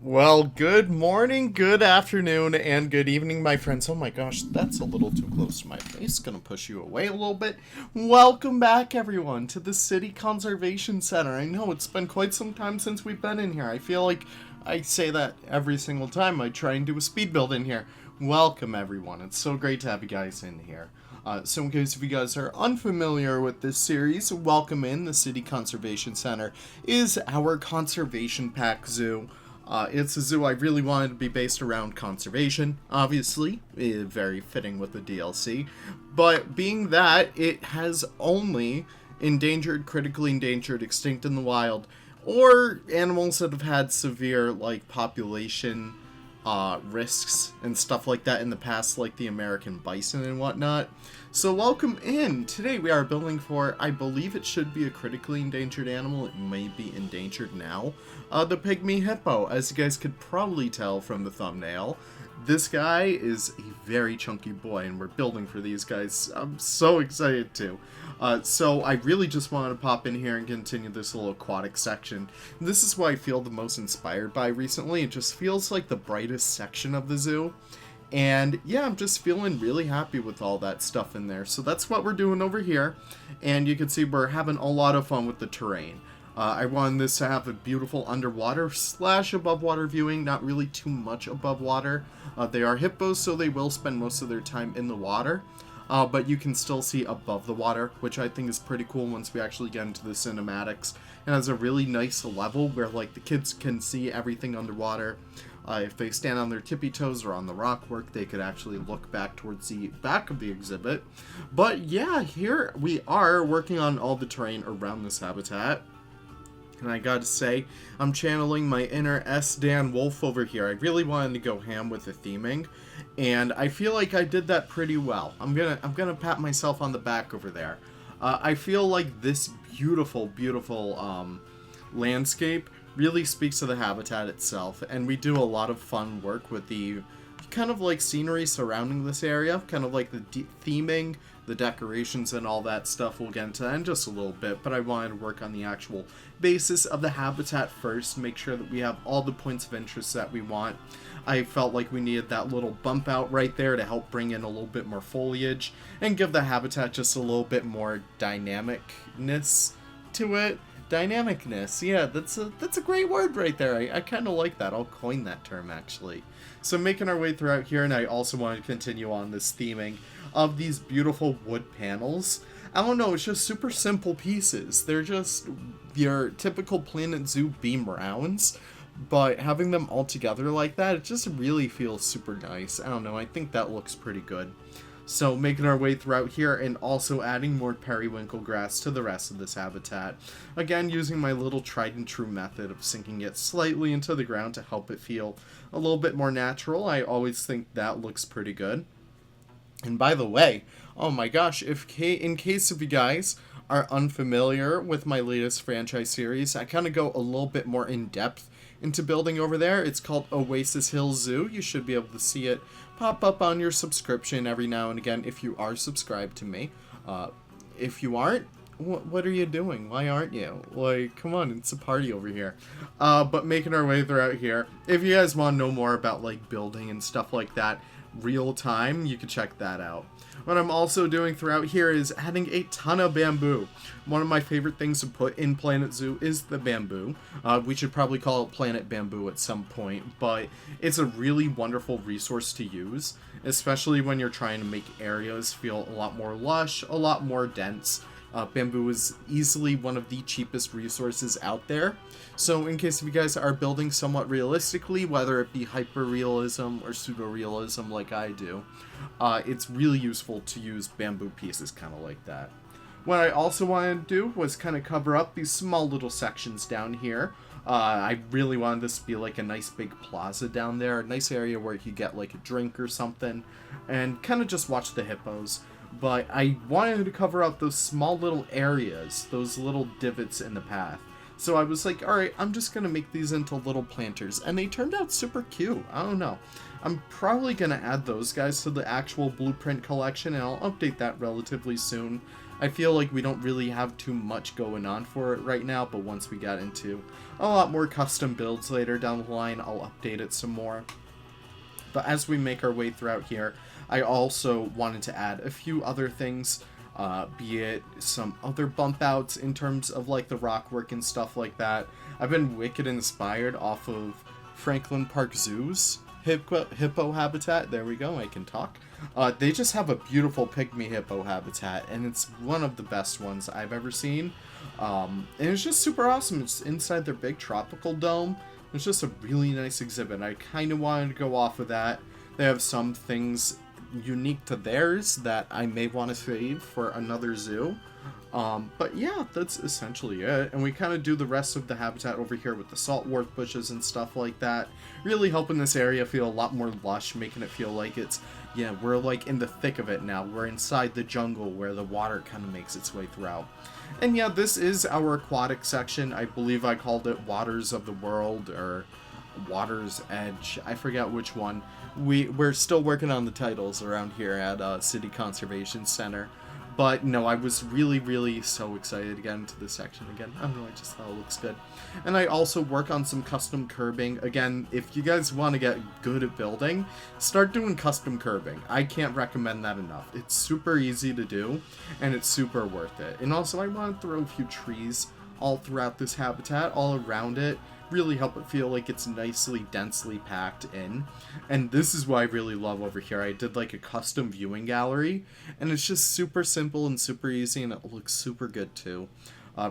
Well, good morning, good afternoon, and good evening, my friends. Oh my gosh, that's a little too close to my face. Gonna push you away a little bit. Welcome back, everyone, to the City Conservation Center. I know it's been quite some time since we've been in here. I feel like I say that every single time I try and do a speed build in here. Welcome, everyone. It's so great to have you guys in here. So in case if you guys are unfamiliar with this series, welcome in. The City Conservation Center is our conservation pack zoo. It's a zoo I really wanted to be based around conservation, obviously, very fitting with the DLC, but being that it has only endangered, critically endangered, extinct in the wild, or animals that have had severe, like, population risks and stuff like that in the past, like the American bison and whatnot. So welcome in! Today we are building for, I believe it should be a critically endangered animal, it may be endangered now, the Pygmy Hippo. As you guys could probably tell from the thumbnail, this guy is a very chunky boy and we're building for these guys. I'm so excited to. So I really just wanted to pop in here and continue this little aquatic section. This is what I feel the most inspired by recently. It just feels like the brightest section of the zoo. And yeah, I'm just feeling really happy with all that stuff in there. So that's what we're doing over here. And you can see we're having a lot of fun with the terrain. I wanted this to have a beautiful underwater / above water viewing, not really too much above water. They are hippos, so they will spend most of their time in the water. But you can still see above the water, which I think is pretty cool once we actually get into the cinematics. It has a really nice level where like the kids can see everything underwater. If they stand on their tippy toes or on the rock work, they could actually look back towards the back of the exhibit. But yeah, here we are working on all the terrain around this habitat. And I gotta say, I'm channeling my inner S. Dan Wolf over here. I really wanted to go ham with the theming, and I feel like I did that pretty well. I'm gonna pat myself on the back over there. I feel like this beautiful landscape really speaks to the habitat itself, and we do a lot of fun work with the kind of like scenery surrounding this area, kind of like the theming, the decorations and all that stuff. We'll get into that in just a little bit, but I wanted to work on the actual basis of the habitat first, make sure that we have all the points of interest that we want. I felt like we needed that little bump out right there to help bring in a little bit more foliage and give the habitat just a little bit more dynamicness to it. Dynamicness, yeah, that's a great word right there. I kind of like that. I'll coin that term, actually. So making our way throughout here, and I also want to continue on this theming of these beautiful wood panels. I don't know, it's just super simple pieces. They're just your typical Planet Zoo beam rounds, but having them all together like that, it just really feels super nice. I don't know, I think that looks pretty good. So making our way throughout here and also adding more periwinkle grass to the rest of this habitat. Again, using my little tried and true method of sinking it slightly into the ground to help it feel a little bit more natural. I always think that looks pretty good. And by the way, oh my gosh, in case of you guys are unfamiliar with my latest franchise series, I kind of go a little bit more in depth into building over there. It's called Oasis Hill Zoo. You should be able to see it pop up on your subscription every now and again if you are subscribed to me. If you aren't, what are you doing? Why aren't you? Like, come on, it's a party over here. But making our way throughout here, if you guys want to know more about like building and stuff like that real time, you can check that out. What I'm also doing throughout here is adding a ton of bamboo. One of my favorite things to put in Planet Zoo is the bamboo. We should probably call it Planet Bamboo at some point, but it's a really wonderful resource to use, especially when you're trying to make areas feel a lot more lush, a lot more dense. Bamboo is easily one of the cheapest resources out there. So in case if you guys are building somewhat realistically, whether it be hyper-realism or pseudo-realism like I do, it's really useful to use bamboo pieces kind of like that. What I also wanted to do was kind of cover up these small little sections down here. I really wanted this to be like a nice big plaza down there, a nice area where you could get like a drink or something, and kind of just watch the hippos. But I wanted to cover up those small little areas, those little divots in the path. So I was like, alright, I'm just going to make these into little planters. And they turned out super cute. I don't know. I'm probably going to add those guys to the actual blueprint collection, and I'll update that relatively soon. I feel like we don't really have too much going on for it right now, but once we got into a lot more custom builds later down the line, I'll update it some more. But as we make our way throughout here, I also wanted to add a few other things, be it some other bump outs in terms of like the rock work and stuff like that. I've been wicked inspired off of Franklin Park Zoo's hippo habitat. There we go, I can talk. They just have a beautiful pygmy hippo habitat, and it's one of the best ones I've ever seen. And it's just super awesome. It's inside their big tropical dome. It's just a really nice exhibit. I kind of wanted to go off of that. They have some things unique to theirs that I may want to save for another zoo. But yeah, that's essentially it. And we kind of do the rest of the habitat over here with the saltwort bushes and stuff like that. Really helping this area feel a lot more lush, making it feel like it's, yeah, we're like in the thick of it now. We're inside the jungle where the water kind of makes its way throughout. And yeah, this is our aquatic section. I believe I called it Waters of the World or Water's Edge. I forget which one. We're still working on the titles around here at City Conservation Center. But no, I was really so excited to get into this section again. I don't know, I just thought it looks good. And I also work on some custom curbing. Again, if you guys want to get good at building, start doing custom curbing. I can't recommend that enough. It's super easy to do, and it's super worth it. And also, I want to throw a few trees all throughout this habitat, all around it. Really help it feel like it's nicely, densely packed in. And this is what I really love over here. I did like a custom viewing gallery, and it's just super simple and super easy, and it looks super good too.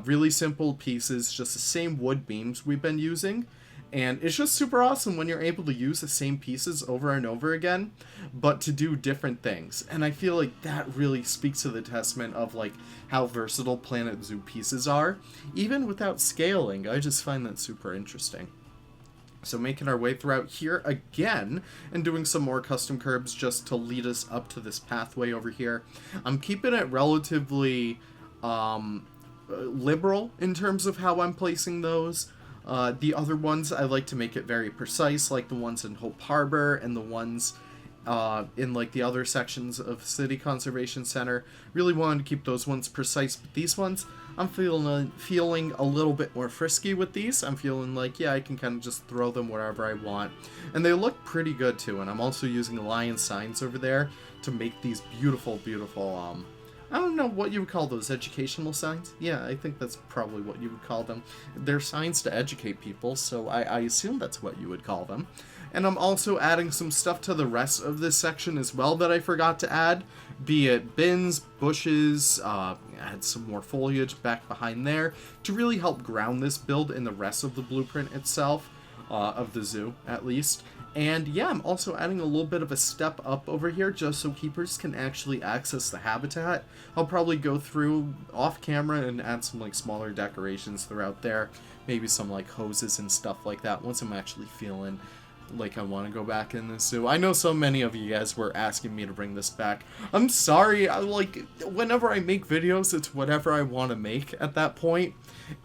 Really simple pieces, just the same wood beams we've been using. And it's just super awesome when you're able to use the same pieces over and over again, but to do different things. And I feel like that really speaks to the testament of like how versatile Planet Zoo pieces are, even without scaling. I just find that super interesting. So making our way throughout here again and doing some more custom curbs just to lead us up to this pathway over here. I'm keeping it relatively liberal in terms of how I'm placing those. The other ones, I like to make it very precise, like the ones in Hope Harbor and the ones in like the other sections of City Conservation Center. Really wanted to keep those ones precise, but these ones, I'm feeling a little bit more frisky with these. I'm feeling like, yeah, I can kind of just throw them wherever I want. And they look pretty good too, and I'm also using lion signs over there to make these beautiful, I don't know what you would call those, educational signs? Yeah, I think that's probably what you would call them. They're signs to educate people, so I assume that's what you would call them. And I'm also adding some stuff to the rest of this section as well that I forgot to add, be it bins, bushes, add some more foliage back behind there to really help ground this build in the rest of the blueprint itself, of the zoo at least. And yeah, I'm also adding a little bit of a step up over here just so keepers can actually access the habitat. I'll probably go through off camera and add some like smaller decorations throughout there. Maybe some like hoses and stuff like that once I'm actually feeling like I want to go back in this zoo. I know so many of you guys were asking me to bring this back. I'm sorry, whenever I make videos, it's whatever I want to make at that point.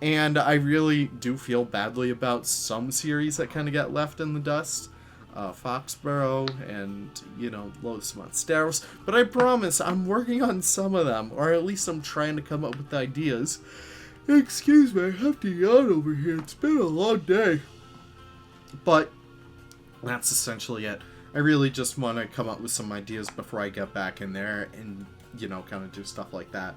And I really do feel badly about some series that kind of get left in the dust. Foxborough and, Lotus Monsteros, but I promise I'm working on some of them, or at least I'm trying to come up with ideas. Excuse me, I have to yawn over here. It's been a long day. But that's essentially it. I really just want to come up with some ideas before I get back in there and kind of do stuff like that.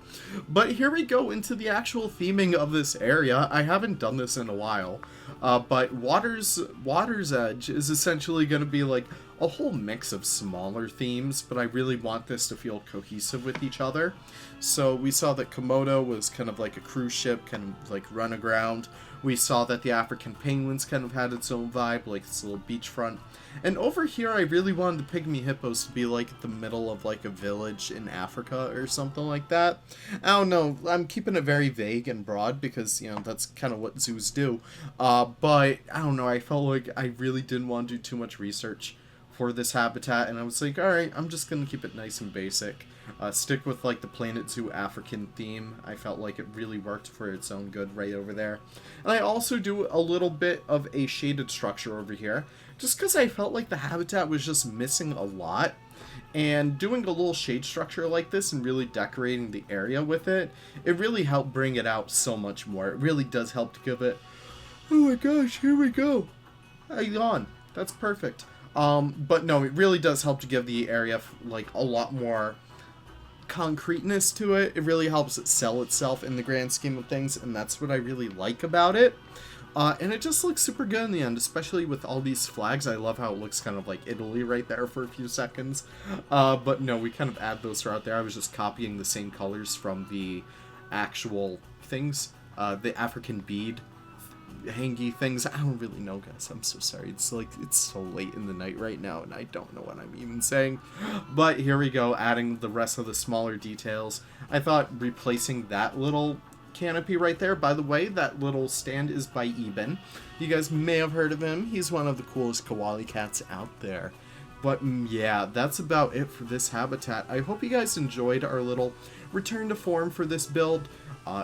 But here we go into the actual theming of this area. I haven't done this in a while, but Water's Edge is essentially going to be like a whole mix of smaller themes, but I really want this to feel cohesive with each other. So we saw that Komodo was kind of like a cruise ship, kind of like run aground. We saw that the African penguins kind of had its own vibe, like this little beachfront. And over here, I really wanted the pygmy hippos to be like the middle of like a village in Africa or something like that. I don't know. I'm keeping it very vague and broad because, that's kind of what zoos do. But I don't know. I felt like I really didn't want to do too much research for this habitat, and I was like, alright, I'm just gonna keep it nice and basic. Stick with like the Planet Zoo African theme. I felt like it really worked for its own good right over there. And I also do a little bit of a shaded structure over here, just because I felt like the habitat was just missing a lot. And doing a little shade structure like this and really decorating the area with it, it really helped bring it out so much more. It really does help to give it... Oh my gosh, here we go. Hang on. That's perfect. But no, it really does help to give the area like a lot more concreteness to it. It really helps it sell itself in the grand scheme of things, and that's what I really like about it. And it just looks super good in the end, especially with all these flags. I love how it looks kind of like Italy right there for a few seconds. But no, we kind of add those throughout there. I was just copying the same colors from the actual things. The African bead hangy things. I don't really know, guys. I'm so sorry. It's so late in the night right now, and I don't know what I'm even saying. But here we go, adding the rest of the smaller details. I thought replacing that little canopy right there. By the way, that little stand is by Eben. You guys may have heard of him. He's one of the coolest koala cats out there. But yeah, that's about it for this habitat. I hope you guys enjoyed our little return to form for this build.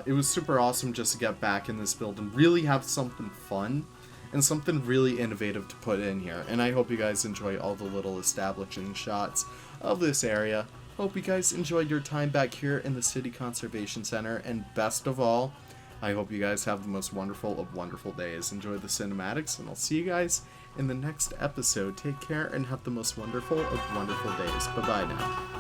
It was super awesome just to get back in this build and really have something fun and something really innovative to put in here. And I hope you guys enjoy all the little establishing shots of this area. Hope you guys enjoyed your time back here in the City Conservation Center, and best of all, I hope you guys have the most wonderful of wonderful days. Enjoy the cinematics, and I'll see you guys in the next episode. Take care and have the most wonderful of wonderful days. Bye-bye now.